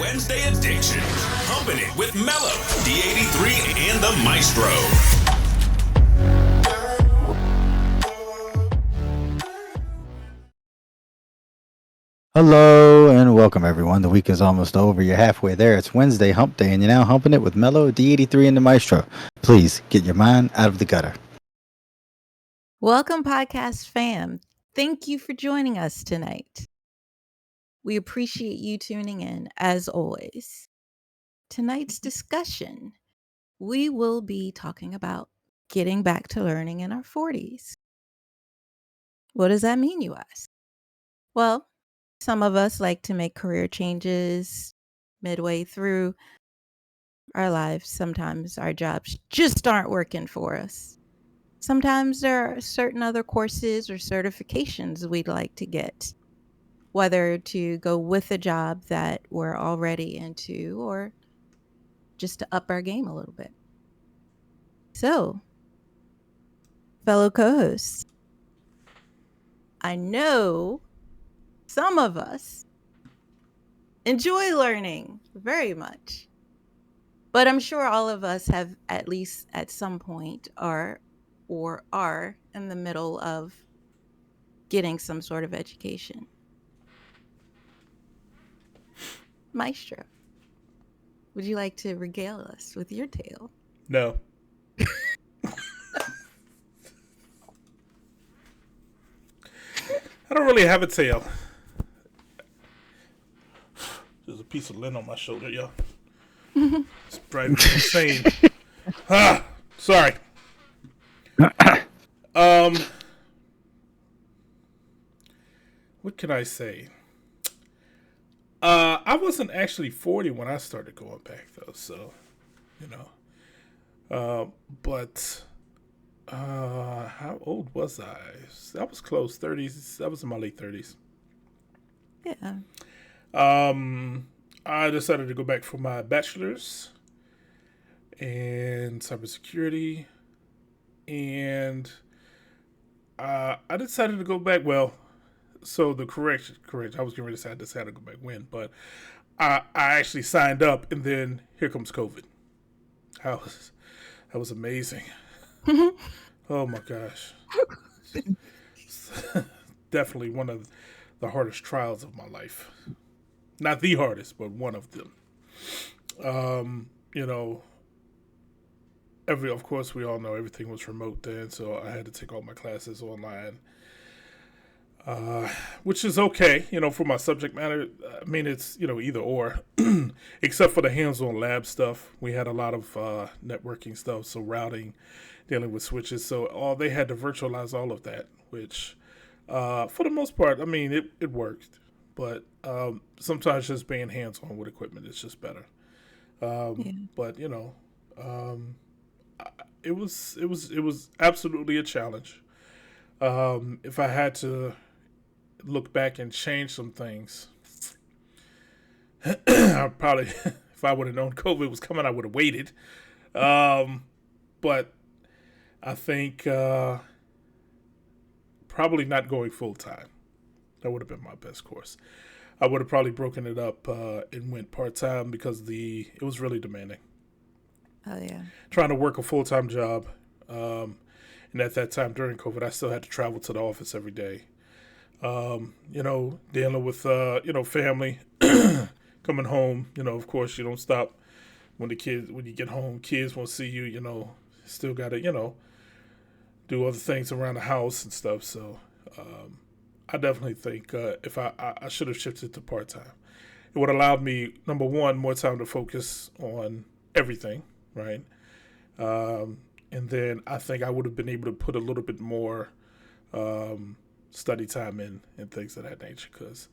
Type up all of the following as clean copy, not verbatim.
Wednesday Addiction. Humpin' It with Mello, D83, and the Maestro. Hello and welcome everyone. The week is almost over. You're halfway there. It's Wednesday Hump Day and you're now humping it with Mello, D83, and the Maestro. Please get your mind out of the gutter. Welcome, podcast fam. Thank you for joining us tonight. We appreciate you tuning in, as always. Tonight's discussion, we will be talking about getting back to learning in our 40s. What does that mean, you ask? Well, some of us like to make career changes midway through our lives. Sometimes our jobs just aren't working for us. Sometimes there are certain other courses or certifications we'd like to get, whether to go with a job that we're already into or just to up our game a little bit. So, fellow co-hosts, I know some of us enjoy learning very much, but I'm sure all of us have at least at some point are in the middle of getting some sort of education. Maestro, would you like to regale us with your tale? No. I don't really have a tale. There's a piece of lint on my shoulder, yo. It's driving me insane. Sorry. What can I say? I wasn't actually 40 when I started going back, though, so, you know. But how old was I? I was close, 30s. I was in my late 30s. Yeah. I decided to go back for my bachelor's in cybersecurity, and I decided to go back. Well, so the correct. I was getting ready to say I decided to go back when, but I actually signed up, and then here comes COVID. That was amazing. Oh my gosh. Definitely one of the hardest trials of my life. Not the hardest, but one of them. You know, of course we all know everything was remote then, so I had to take all my classes online. Which is okay, you know, for my subject matter. I mean, it's, you know, either or, except for the hands-on lab stuff. We had a lot of networking stuff, so routing, dealing with switches. So they had to virtualize all of that, which for the most part, I mean, it worked. But sometimes just being hands-on with equipment is just better. But, you know, it was absolutely a challenge. If I had to look back and change some things, I probably, if I would have known COVID was coming, I would have waited. But I think probably not going full time. That would have been my best course. I would have probably broken it up and went part time because it was really demanding. Oh yeah. Trying to work a full time job, and at that time during COVID, I still had to travel to the office every day. You know, dealing with, you know, family, coming home, you know, of course you don't stop when you get home, kids won't see you, you know, still got to, you know, do other things around the house and stuff. So, I definitely think, if I should have shifted to part-time, it would have allowed me, number one, more time to focus on everything. Right. And then I think I would have been able to put a little bit more, study time in and things of that nature, because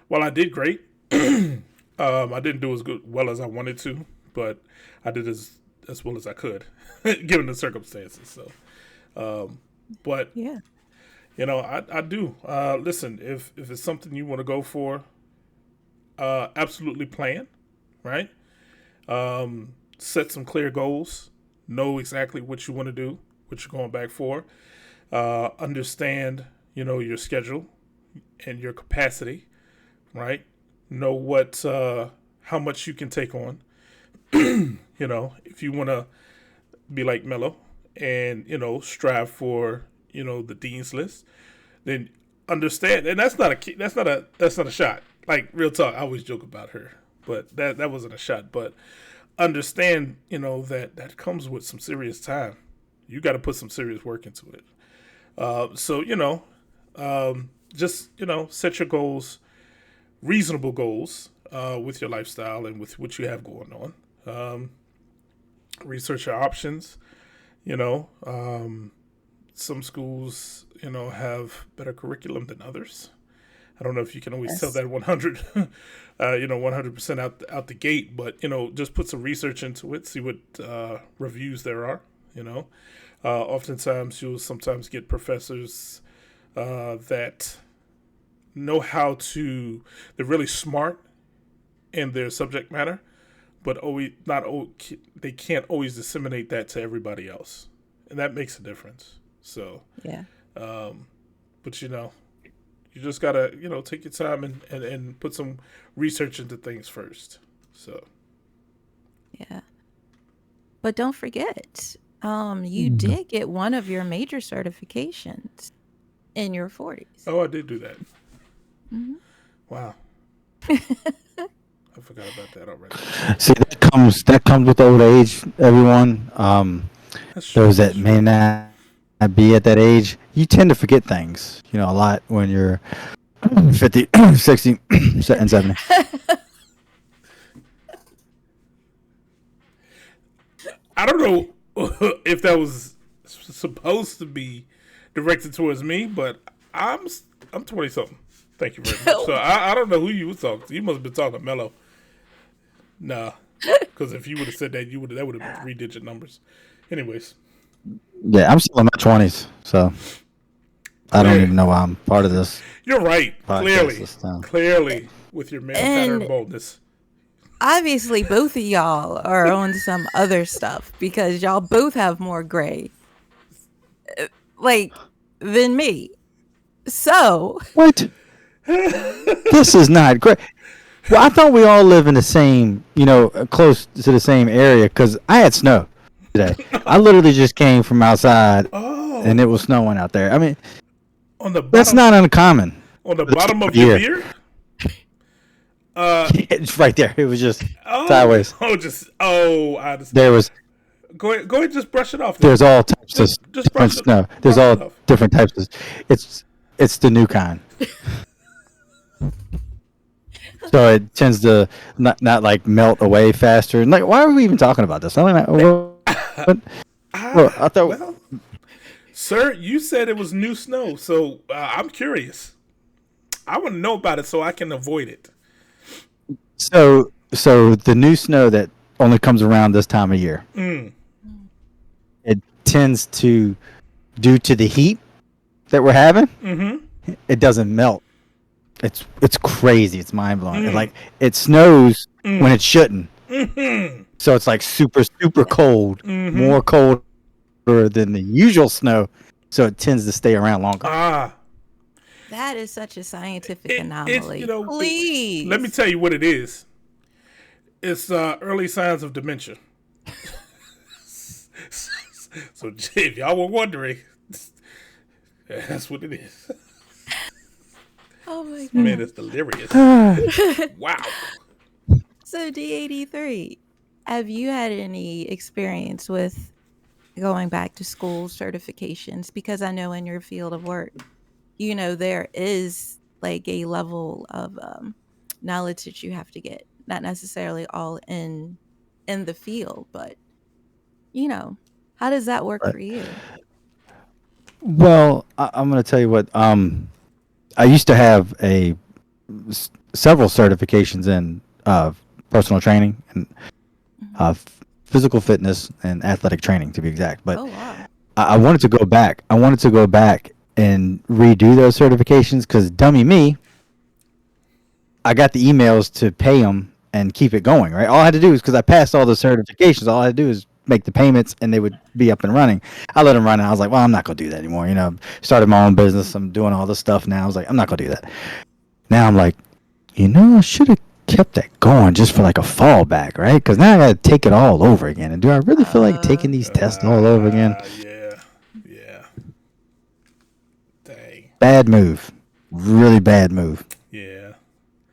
while I did great, I didn't do as well as I wanted to, but I did as well as I could given the circumstances. So but Yeah. you know, I do listen, if it's something you want to go for, absolutely plan, right? Set some clear goals, know exactly what you want to do, what you're going back for, understand, you know, your schedule and your capacity, right? Know what how much you can take on. If you want to be like Mello and, strive for, the dean's list, then understand. And that's not a shot. Like, real talk, I always joke about her, but that wasn't a shot. But understand, that comes with some serious time. You got to put some serious work into it. Just, set your goals, reasonable goals, with your lifestyle and with what you have going on. Research your options. Some schools, have better curriculum than others. I don't know if you can always tell that 100% out the gate, but, just put some research into it, see what reviews there are, Oftentimes you'll sometimes get professors that know they're really smart in their subject matter, but they can't always disseminate that to everybody else. And that makes a difference. So, yeah. But you just gotta, take your time and put some research into things first. So, yeah. But don't forget, you did get one of your major certifications in your 40s. Oh, I did do that. Mm-hmm. Wow. I forgot about that already. See, that comes with old age, everyone. Those that may not be at that age, you tend to forget things, a lot when you're 50, 60, and 70. I don't know if that was supposed to be directed towards me, but I'm 20 something. Thank you very much. So I don't know who you was talking to. You must have been talking to Mello. Nah, because if you would have said that, that would have been 3-digit numbers. Anyways. Yeah, I'm still in my 20s, so I don't even know why I'm part of this. You're right. Clearly, with your male pattern boldness. Obviously, both of y'all are on some other stuff because y'all both have more gray, than me. So what? This is not great. Well, I thought we all live in the same, close to the same area because I had snow today. I literally just came from outside, and it was snowing out there. I mean, that's not uncommon. On the bottom of your beard? It's right there. It was just sideways. I understand. There was. Go ahead, just brush it off. There's all types of different snow. There's all different types of. It's the new kind. So it tends to not like melt away faster. Like, why are we even talking about this? I thought. Sir, you said it was new snow, so I'm curious. I want to know about it so I can avoid it. So the new snow that only comes around this time of year. It tends to, due to the heat that we're having, it doesn't melt. It's crazy. It's mind blowing. Like, it snows when it shouldn't. So it's like super super cold, more colder than the usual snow. So it tends to stay around longer. That is such a scientific anomaly. Please. Let me tell you what it is. It's early signs of dementia. So if y'all were wondering, that's what it is. Oh my God. Man, it's delirious. Wow. So D83, have you had any experience with going back to school certifications? Because I know in your field of work, there is like a level of knowledge that you have to get. Not necessarily all in the field, but how does that work for you? Well, I'm going to tell you what. I used to have several certifications in personal training and physical fitness and athletic training, to be exact. But I wanted to go back. I wanted to go back and redo those certifications because, dummy me, I got the emails to pay them and keep it going, right? All I had to do is, because I passed all the certifications, all I had to do is make the payments and they would be up and running. I let them run and I was like, well, I'm not going to do that anymore. Started my own business. I'm doing all this stuff now. I was like, I'm not going to do that. Now I'm like, I should have kept that going just for like a fallback, right? Because now I got to take it all over again. And do I really feel like taking these tests all over again? Yeah. Yeah. Dang. Bad move. Really bad move. Yeah.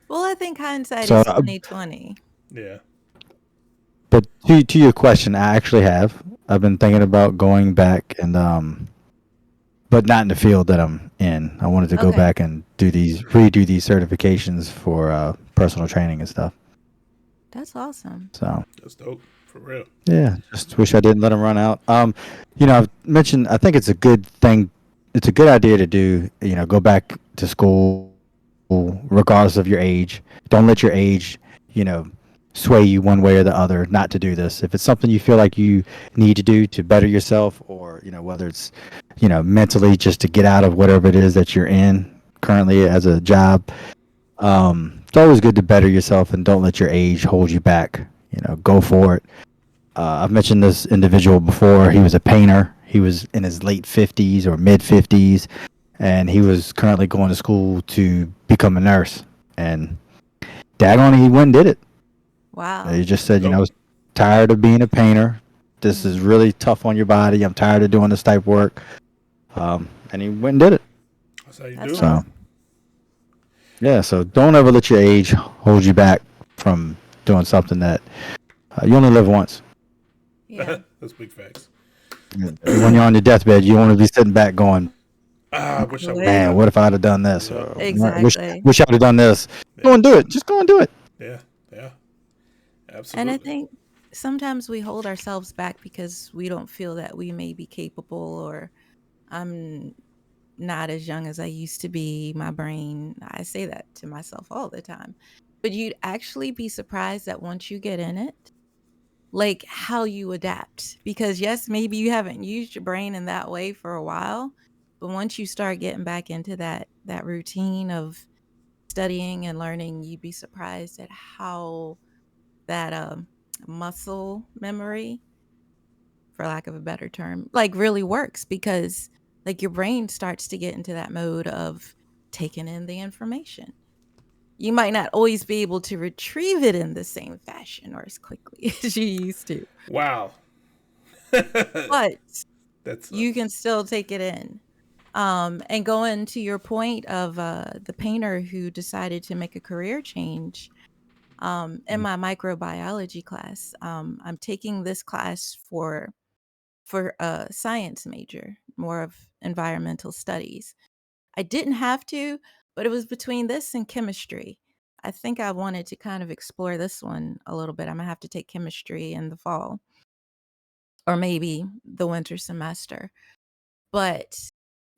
Well, I think hindsight So, is 2020. Yeah. but to your question, I actually have. I've been thinking about going back and but not in the field that I'm in. I wanted to go Okay. back and redo these certifications for personal training and stuff. That's awesome. So That's dope. For real. yeah, just wish I didn't let them run out. I've mentioned. I think it's a good thing. It's a good idea to do. Go back to school, regardless of your age. Don't let your age, sway you one way or the other not to do this. If it's something you feel like you need to do to better yourself, or whether it's, mentally just to get out of whatever it is that you're in currently as a job. It's always good to better yourself and don't let your age hold you back. Go for it. I've mentioned this individual before. He was a painter. He was in his late 50s or mid 50s, and he was currently going to school to become a nurse. And daggone it, he went and did it. Wow. He just said, Dope. I was tired of being a painter. This is really tough on your body. I'm tired of doing this type of work. And he went and did it. That's how you That's do So, it. yeah, so don't ever let your age hold you back from doing something that you only live once. Yeah. That's big facts. When you're on your deathbed, you want to be sitting back going, I wish I would. man, what if I'd have done this? Yeah. Or, Exactly. wish I'd have done this. Go and do it. Just go and do it. Yeah. Yeah. And Absolutely. I think sometimes we hold ourselves back because we don't feel that we may be capable, or I'm not as young as I used to be. My brain, I say that to myself all the time. But you'd actually be surprised that once you get in it, like how you adapt. Because yes, maybe you haven't used your brain in that way for a while, but once you start getting back into that routine of studying and learning, you'd be surprised at how that muscle memory, for lack of a better term, like really works, because like your brain starts to get into that mode of taking in the information. You might not always be able to retrieve it in the same fashion or as quickly as you used to, Wow. but That's you can still take it in. And going to your point of the painter who decided to make a career change, in my microbiology class, I'm taking this class for a science major, more of environmental studies. I didn't have to, but it was between this and chemistry. I think I wanted to kind of explore this one a little bit. I'm gonna have to take chemistry in the fall or maybe the winter semester. But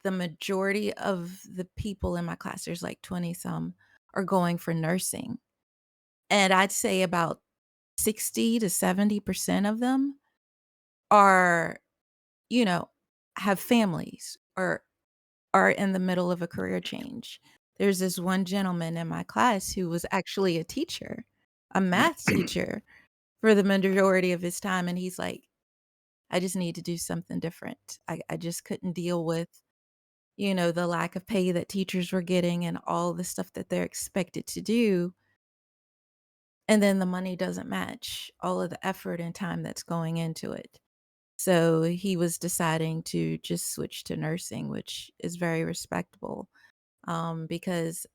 the majority of the people in my class, there's like 20 some, are going for nursing. And I'd say about 60 to 70% of them are, you know, have families or are in the middle of a career change. There's this one gentleman in my class who was actually a teacher, a math teacher for the majority of his time. And he's like, I just need to do something different. I just couldn't deal with, the lack of pay that teachers were getting and all the stuff that they're expected to do. And then the money doesn't match all of the effort and time that's going into it. So he was deciding to just switch to nursing, which is very respectable. Because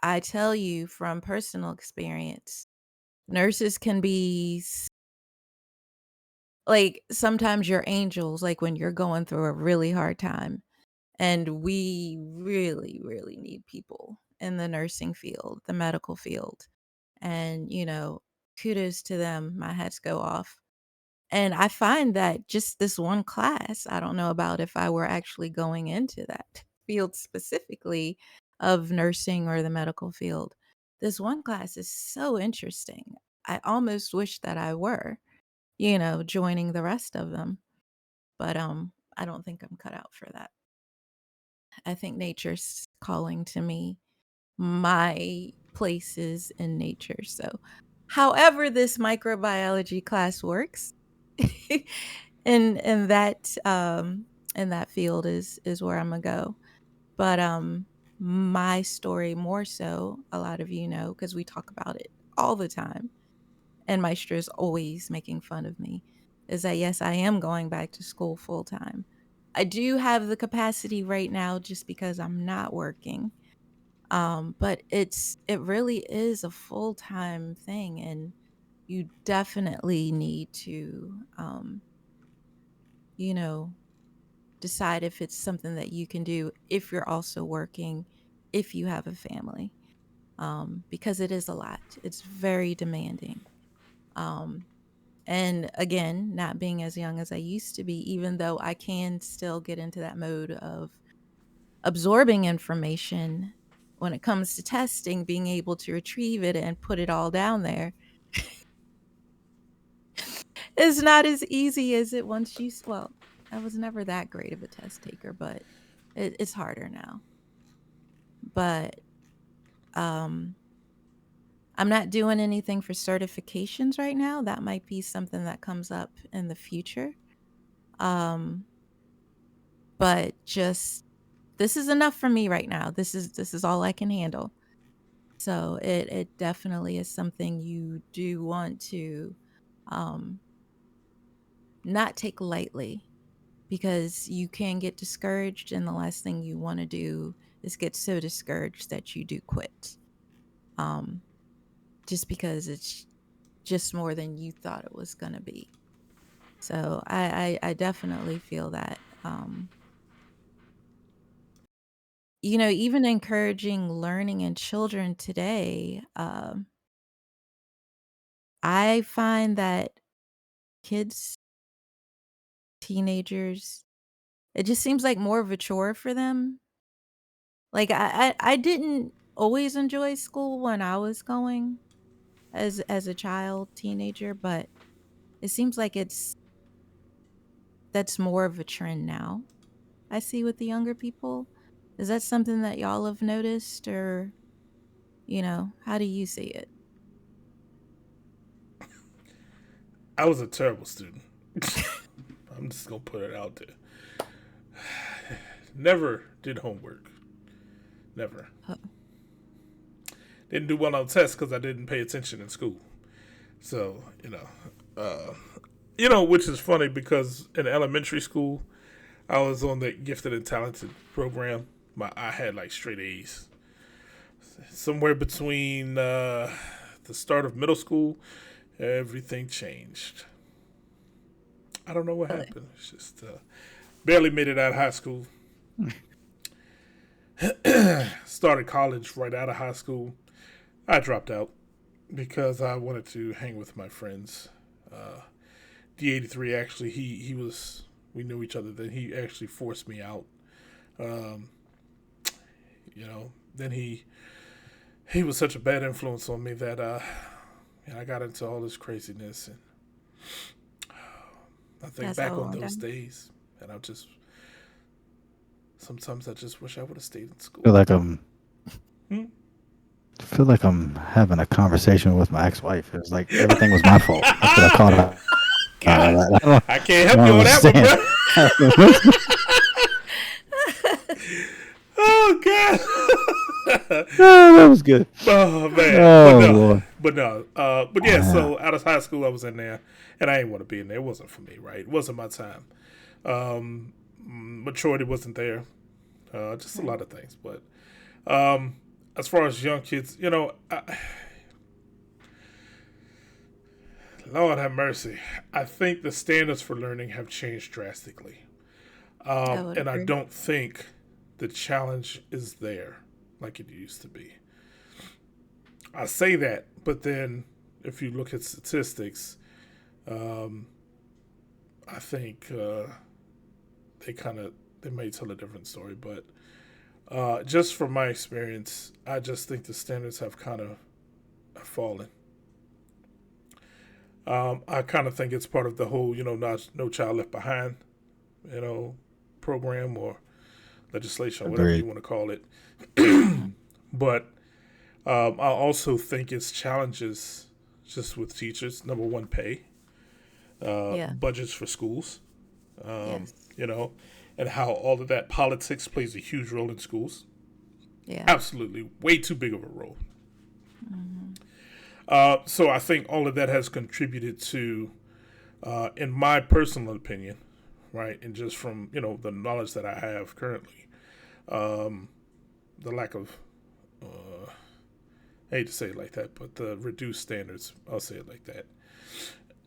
I tell you from personal experience, nurses can be like sometimes you're angels, like when you're going through a really hard time. And we really, really need people in the nursing field, the medical field. And, kudos to them. My hats go off. And I find that just this one class, I don't know about if I were actually going into that field specifically of nursing or the medical field. This one class is so interesting. I almost wish that I were, joining the rest of them. But I don't think I'm cut out for that. I think nature's calling to me. My place is in nature. So, however this microbiology class works, in that field is where I'm gonna go. But my story more so, a lot of you know, because we talk about it all the time. And Maestro's always making fun of me, is that yes, I am going back to school full time. I do have the capacity right now just because I'm not working. But it really is a full-time thing, and you definitely need to you know, decide if it's something that you can do if you're also working, if you have a family. Because it is a lot. It's very demanding. Um And again, not being as young as I used to be, even though I can still get into that mode of absorbing information when it comes to testing, being able to retrieve it and put it all down there is not as easy as it once used. Well, I was never that great of a test taker, but it's harder now. But um, I'm not doing anything for certifications right now. That might be something that comes up in the future. Um, but just this is enough for me right now. This is all I can handle. So it definitely is something you do want to um not take lightly, because you can get discouraged, and the last thing you want to do is get so discouraged that you do quit. Um just because it's just more than you thought it was going to be. So I definitely feel that even encouraging learning in children today, I find that kids, teenagers, it just seems like more of a chore for them. Like I didn't always enjoy school when I was going as a child, teenager, but it seems like that's more of a trend now. I see with the younger people. Is that something that y'all have noticed, or how do you see it? I was a terrible student. I'm just gonna put it out there. Never did homework. Never. Huh. Didn't do well on tests because I didn't pay attention in school. So which is funny because in elementary school, I was on the gifted and talented program. I had like straight A's. Somewhere between the start of middle school, everything changed. I don't know what Really? happened. It's just barely made it out of high school. Started college right out of high school. I dropped out because I wanted to hang with my friends. D83 actually, we knew each other. Then he actually forced me out. Um, then he was such a bad influence on me that I got into all this craziness, and I think That's how back on long those time. days, and sometimes I just wish I would have stayed in school. feel like Hmm? feel like I'm having a conversation with my ex-wife. It was like everything was my fault. That's what I caught out God, of that. I can't I help you don't on that one, understand. bro. Oh God. Oh, that was good. Oh man. Oh Lord. But yeah. Wow. So out of high school, I was in there, and I didn't want to be in there. It wasn't for me, right? It wasn't my time. Maturity wasn't there. Just a lot of things. But as far as young kids, Lord have mercy. I think the standards for learning have changed drastically. I would And I agree. don't think the challenge is there like it used to be. I say that, but then if you look at statistics, um, I think they may tell a different story. But just from my experience, I just think the standards have kind of fallen. I kind of think it's part of the whole, no child left behind, you know, program or legislation, or whatever you Agreed. want to call it. Mhm. But I also think it's challenges just with teachers. Number one, pay, Yeah. budgets for schools, um, Yes. you know, and how all of that politics plays a huge role in schools. Yeah. Absolutely, way too big of a role. Mm-hmm. So I think all of that has contributed to, in my personal opinion, right, and just from the knowledge that I have currently, um, the lack of, I hate to say it like that, but the reduced standards, I'll say it like that,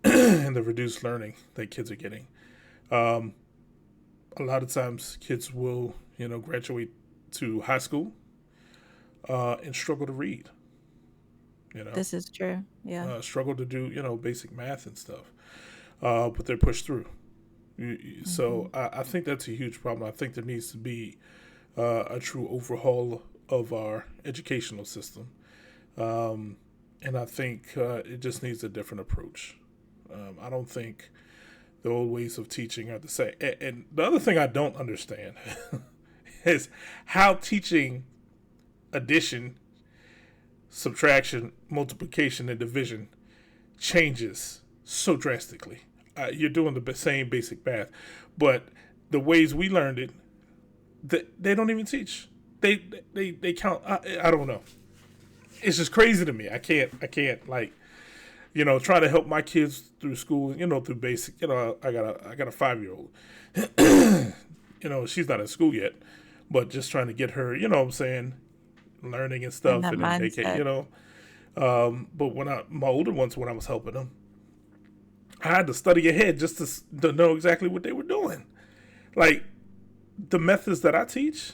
and the reduced learning that kids are getting. Um, a lot of times, kids will graduate to high school and struggle to read. You know, This is true. Yeah. struggle to do basic math and stuff, but they're pushed through. Mm-hmm. So I think that's a huge problem. I think there needs to be a true overhaul of our educational system, um, and I think it just needs a different approach. I don't think the old ways of teaching are the same. And the other thing I don't understand is how teaching addition, subtraction, multiplication, and division changes so drastically. You're doing the same basic math, but the ways we learned it, they don't even teach. They count. I don't know. It's just crazy to me. I can't like trying to help my kids through school. Through basic. I got a 5-year-old. She's not in school yet, but just trying to get her. What I'm saying, learning and And stuff, that and then make it. mindset. But when my older ones, when I was helping them, I had to study ahead just to know exactly what they were doing. Like the methods that I teach,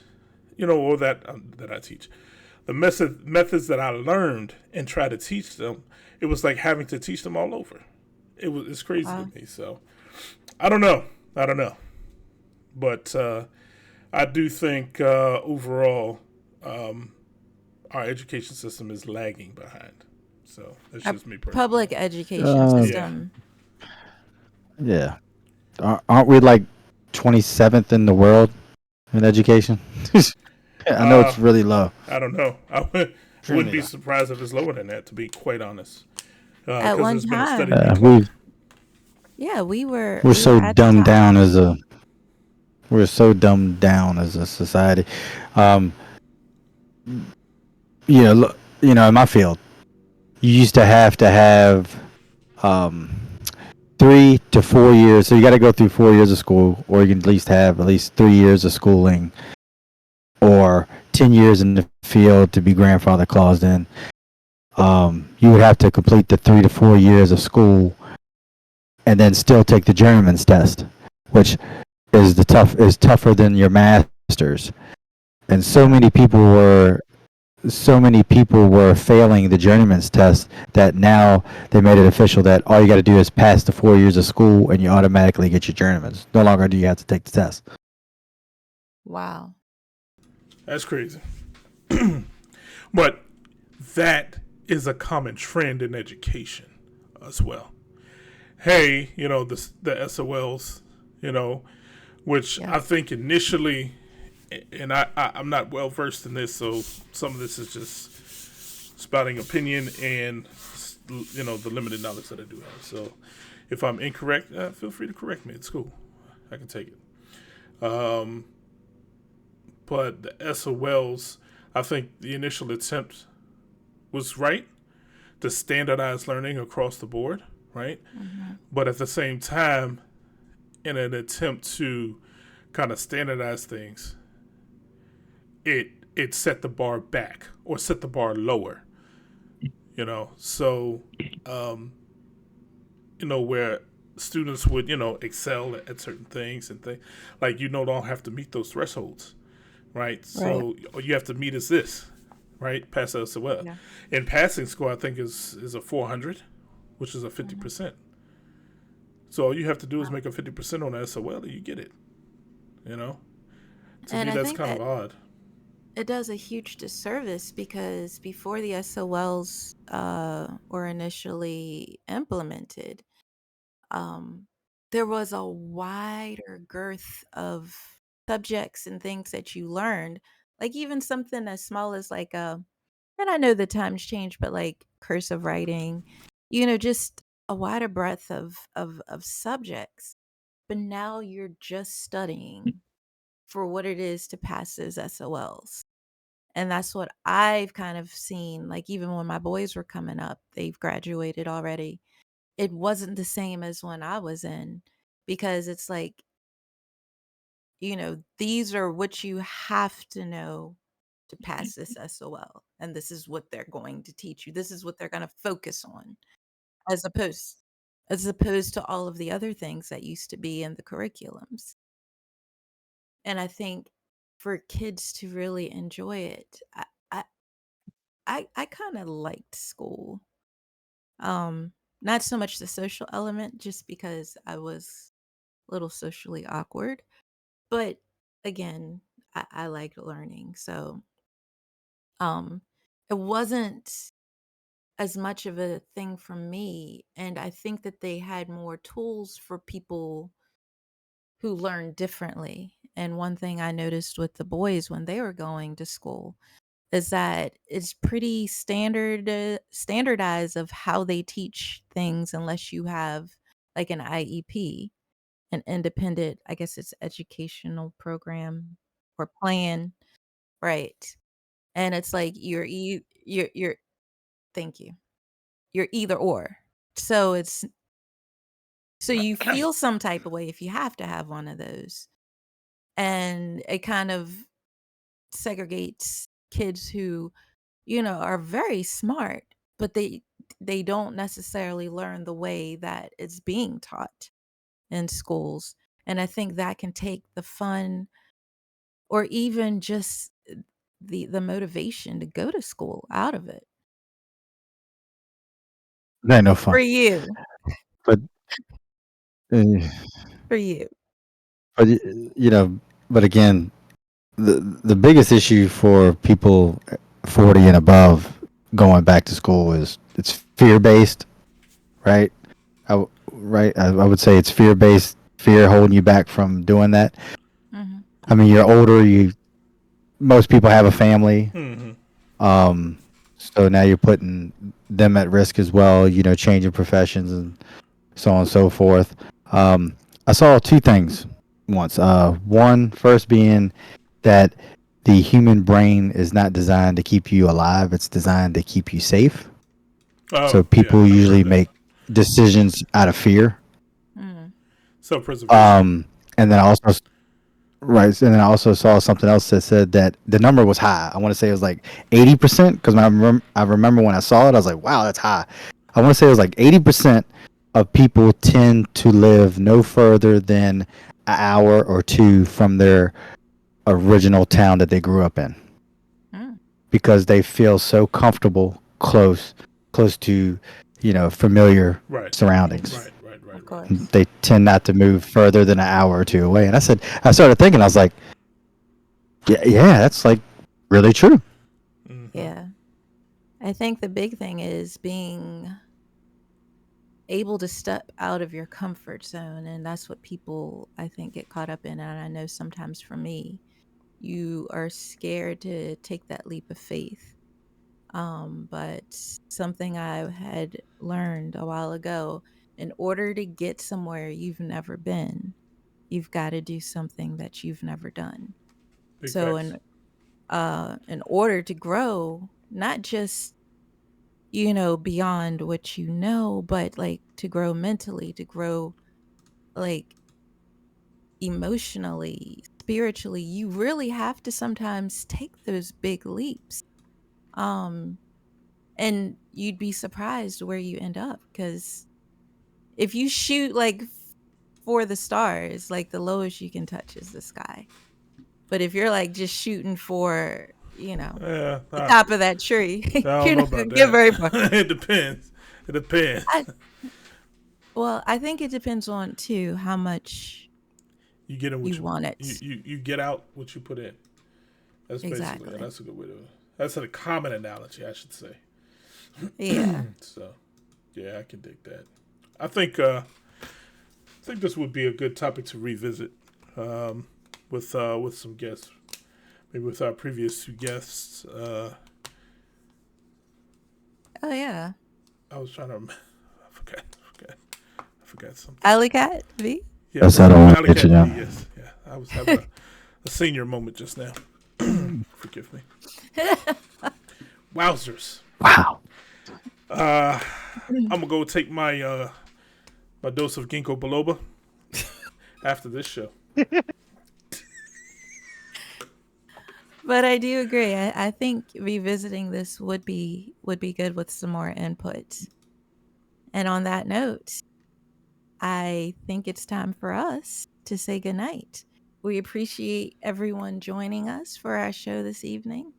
or that I teach, the methods that I learned and try to teach them, it was like having to teach them all over. It's crazy to Wow. me. So I don't know, but I do think overall our education system is lagging behind. So that's Our just me personally. public education Uh, Yeah. system. yeah. Aren't we like 27th in the world in education? I know Uh, it's really low. I don't know. Wouldn't Extremely be low. surprised if it's lower than that, to be quite honest. At Because one there's been a steady time, We decline. yeah, we're we were so at the dumbed top. down as a we're so dumbed down as a society. Um, in my field, you used to have um 3 to 4 years. So you got to go through 4 years of school, or you can at least have at least 3 years of schooling, or 10 years in the field to be grandfather claused in. You would have to complete the 3 to 4 years of school, and then still take the journeyman's test, which is tougher than your masters. And Yeah. so many people were failing the journeyman's test that now they made it official that all you got to do is pass the 4 years of school and you automatically get your journeyman's. No longer do you have to take the test. Wow. That's crazy. But that is a common trend in education as well. Hey, the SOLs, you know, which Yeah. I think initially, and I'm not well versed in this, so some of this is just spouting opinion and the limited knowledge that I do have. So if I'm incorrect, feel free to correct me. It's cool. I can take it. But the SOLs, I think the initial attempt was right to standardize learning across the board, right? Mm-hmm. But at the same time, in an attempt to kind of standardize things, it set the bar back or set the bar lower, So, um, where students would, excel at certain things and things like don't have to meet those thresholds, right? Right. So all you have to meet is this, right? Pass SOL. Yeah. And passing score, I think is a 400, which is a Mm-hmm. 50%. So all you have to do is Wow. make a 50% on the SOL, and you get it. You know, to And me I that's think kind of that odd. it does a huge disservice because before the SOLs were initially implemented, um, there was a wider girth of subjects and things that you learned. Like even something as small as like and I know the times change, but like cursive writing, just a wider breadth of subjects. But now you're just studying for what it is to pass as SOLs. And that's what I've kind of seen. Like, even when my boys were coming up, they've graduated already. It wasn't the same as when I was in, because it's like, these are what you have to know to pass this SOL. And this is what they're going to teach you. This is what they're going to focus on, as opposed to all of the other things that used to be in the curriculums. And I think for kids to really enjoy it, I I kind of liked school. Um, Not so much the social element, just because I was a little socially awkward. But again, I liked learning. So um it wasn't as much of a thing for me. And I think that they had more tools for people who learn differently. And one thing I noticed with the boys when they were going to school is that it's pretty standardized of how they teach things, unless you have like an IEP, an independent, I guess it's educational program or plan, right? And it's like you're thank you. You're either or. So you feel some type of way if you have to have one of those. And it kind of segregates kids who, are very smart, but they don't necessarily learn the way that it's being taught in schools. And I think that can take the fun, or even just the motivation to go to school, out of it. That ain't no For fun. you. But uh, For you. but but again, the biggest issue for people 40 and above going back to school is it's fear based, right? I would say it's fear based, fear holding you back from doing that. Hmm. I mean, you're older. Most people have a family. Mm-hmm. So now you're putting them at risk as well, changing professions and so on and so forth. I saw two things once. One, first being that the human brain is not designed to keep you alive, it's designed to keep you safe. Oh, So yeah, people I've heard usually that. make decisions out of fear. Mm. Self-preservation. And then also Right, and then I also saw something else that said that the number was high. I want to say it was like 80%, because I remember when I saw it, I was like, "Wow, that's high." I want to say it was like 80% of people tend to live no further than an hour or two from their original town that they grew up in, Mm. because they feel so comfortable close to, familiar Right. surroundings. Right. Right. Right. Of Right. course. They tend not to move further than an hour or two away. And I started thinking, I was like, yeah, that's like really true. Mm-hmm. Yeah. I think the big thing is being able to step out of your comfort zone. And that's what people, I think, get caught up in. And I know sometimes for me, you are scared to take that leap of faith. But something I had learned a while ago, in order to get somewhere you've never been, you've got to do something that you've never done. Big So facts. in order to grow, not just, beyond what but like to grow mentally, to grow like emotionally, spiritually, you really have to sometimes take those big leaps. Um and you'd be surprised where you end up, because if you shoot like for the stars, like the lowest you can touch is the sky. But if you're like just shooting for, Yeah, the top of that tree, I don't you're know not gonna about get that. very far. It depends. It depends. I, well, I think it depends on too how much You get in what you want you, it. you you get out what you put in. That's basically Exactly. that's a good way to. That's a common analogy, I should say. Yeah. So, yeah, I can dig that. I think this would be a good topic to revisit with some guests. Maybe with our previous two guests. Oh yeah. I was trying to. I forgot something. Alley Cat V. Yeah, That's that old Alley picture Cat now. V, yes. Yeah, I was having a senior moment just now. Forgive me. Wowzers. Wow. I'm gonna go take my my dose of ginkgo biloba after this show. But I do agree. I think revisiting this would be good with some more input. And on that note, I think it's time for us to say goodnight. We appreciate everyone joining us for our show this evening.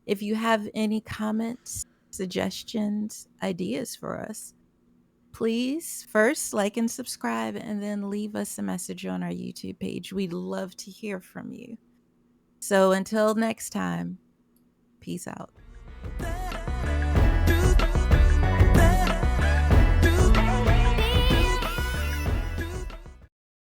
If you have any comments, suggestions, ideas for us, please first like and subscribe and then leave us a message on our YouTube page. We'd love to hear from you. So until next time, peace out.